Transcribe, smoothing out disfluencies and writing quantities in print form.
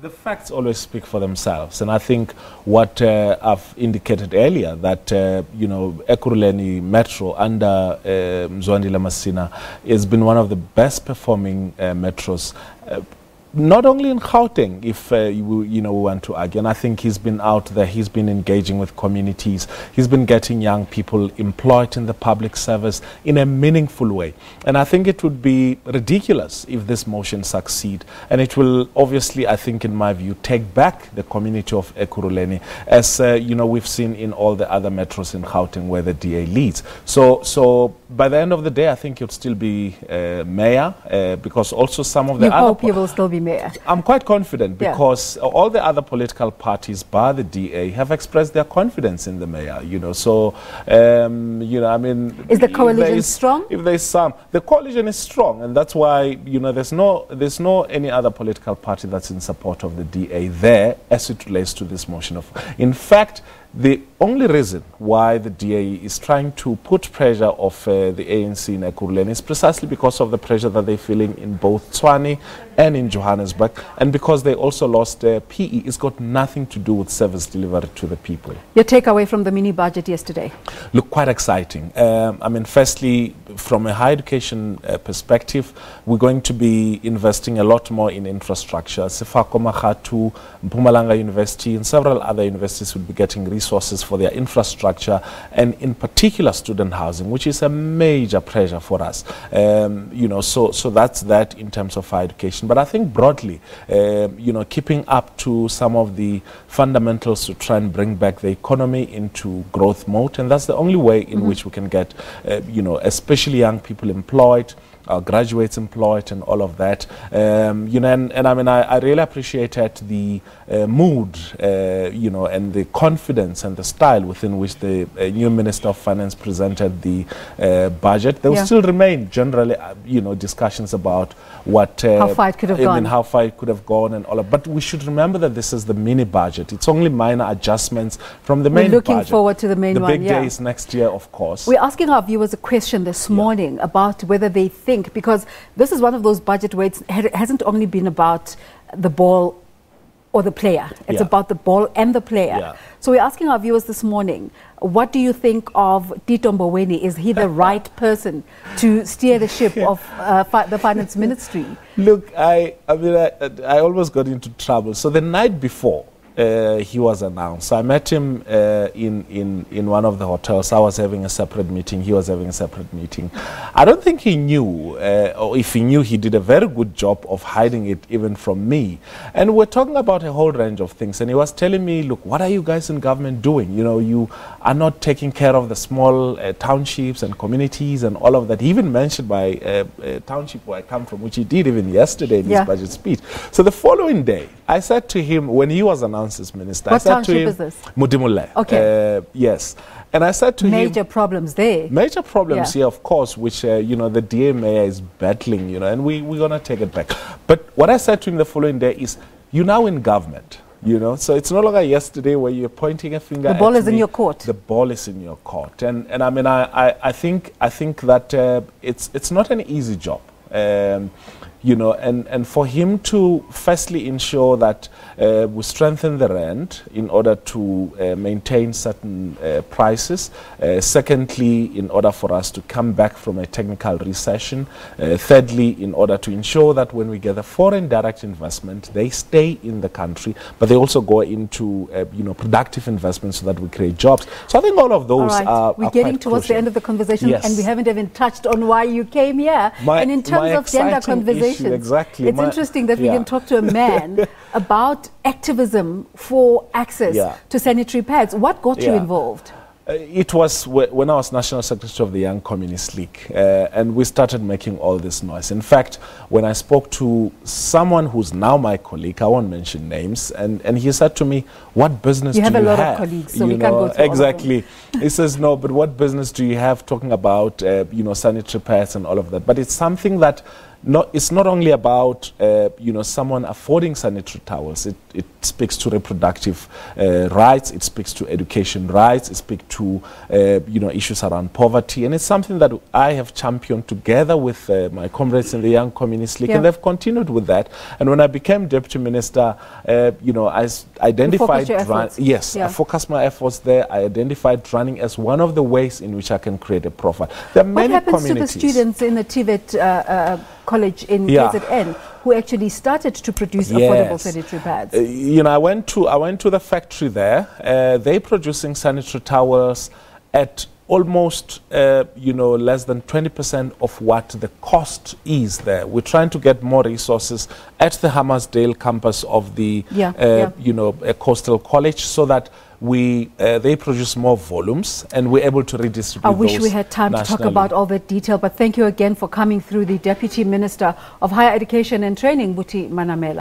The facts always speak for themselves, and I think what I've indicated earlier, that Ekurhuleni Metro under Mzwandile Masina has been one of the best performing metros, not only in Gauteng, if we want to argue. And I think he's been out there, he's been engaging with communities, he's been getting young people employed in the public service in a meaningful way. And I think it would be ridiculous if this motion succeed. And it will obviously, I think, in my view, take back the community of Ekurhuleni, as we've seen in all the other metros in Gauteng where the DA leads. So by the end of the day, I think you'll still be mayor, because also some of the other... You hope you will still be mayor. I'm quite confident, because all the other political parties, bar the DA, have expressed their confidence in the mayor. So I mean, is the coalition strong? If there's some, the coalition is strong, and that's why there's no any other political party that's in support of the DA there as it relates to this motion of. In fact, the only reason why the DA is trying to put pressure of the ANC in Ekurhuleni is precisely because of the pressure that they're feeling in both Tshwane and in Johannesburg, and because they also lost PE. It's got nothing to do with service delivery to the people. Your takeaway from the mini budget yesterday? Look, quite exciting. I mean, firstly, from a higher education perspective, we're going to be investing a lot more in infrastructure. Sefako Makhatu, Mpumalanga University, and several other universities will be getting resources for their infrastructure, and in particular student housing, which is a major pressure for us. So that's that in terms of higher education. But I think broadly, keeping up to some of the fundamentals to try and bring back the economy into growth mode, and that's the only way in which we can get, especially young people employed, our graduates employed, and all of that. And I mean, I really appreciated the mood, and the confidence and the style within which the new Minister of Finance presented the budget. There will still remain generally, discussions about what how far it could have gone. How far it could have gone, and all of. But we should remember that this is the mini budget. It's only minor adjustments from the main budget. We're looking forward to the main one. The big day is next year, of course. We're asking our viewers a question this morning about whether they think, because this is one of those budget where it hasn't only been about the ball or the player. It's about the ball and the player. So we're asking our viewers this morning, what do you think of Tito Mboweni? Is he the right person to steer the ship of the finance ministry? Look, I almost got into trouble. So the night before he was announced, I met him in one of the hotels. I was having a separate meeting. He was having a separate meeting. I don't think he knew, or if he knew, he did a very good job of hiding it even from me. And we're talking about a whole range of things. And he was telling me, look, what are you guys in government doing? You are not taking care of the small townships and communities and all of that. He even mentioned my township where I come from, which he did even yesterday in his budget speech. So the following day, I said to him, when he was announced as minister, what I said township to him, is this? Mudimule. Okay. Yes. And I said to him... Major problems there. Major problems here, of course, which, the DA mayor is battling, and we're going to take it back. But what I said to him the following day is, you're now in government, so it's no longer yesterday where you're pointing a finger at me. The ball is in your court. The ball is in your court. And I mean, I think that it's not an easy job. And for him to firstly ensure that we strengthen the rand in order to maintain certain prices. Secondly, in order for us to come back from a technical recession. Thirdly, in order to ensure that when we get the foreign direct investment, they stay in the country, but they also go into productive investments so that we create jobs. So I think all of those are We're getting towards the end of the conversation, and we haven't even touched on why you came here. And in terms of gender conversations, exactly. It's interesting that we can talk to a man about activism for access to sanitary pads. What got you involved? It was when I was National Secretary of the Young Communist League, and we started making all this noise. In fact, when I spoke to someone who's now my colleague, I won't mention names, and he said to me, what business do you have? You have a lot of colleagues, so we can't go through exactly. He says, no, but what business do you have talking about, sanitary pads and all of that? But it's something that it's not only about someone affording sanitary towels. It speaks to reproductive rights. It speaks to education rights. It speaks to issues around poverty, and it's something that I have championed together with my comrades in the Young Communist League, and they've continued with that. And when I became deputy minister, I identified I focused my efforts there. I identified running as one of the ways in which I can create a profile. There are many communities. What happens to the students in the TVET college in KZN who actually started to produce affordable sanitary pads? I went to the factory there. They're producing sanitary towels at almost less than 20% of what the cost is there. We're trying to get more resources at the Hammarsdale campus of the Coastal College, so that they produce more volumes and we're able to redistribute. I wish we had time to talk about all that detail, but thank you again for coming through. The Deputy Minister of Higher Education and Training, Buti Manamela.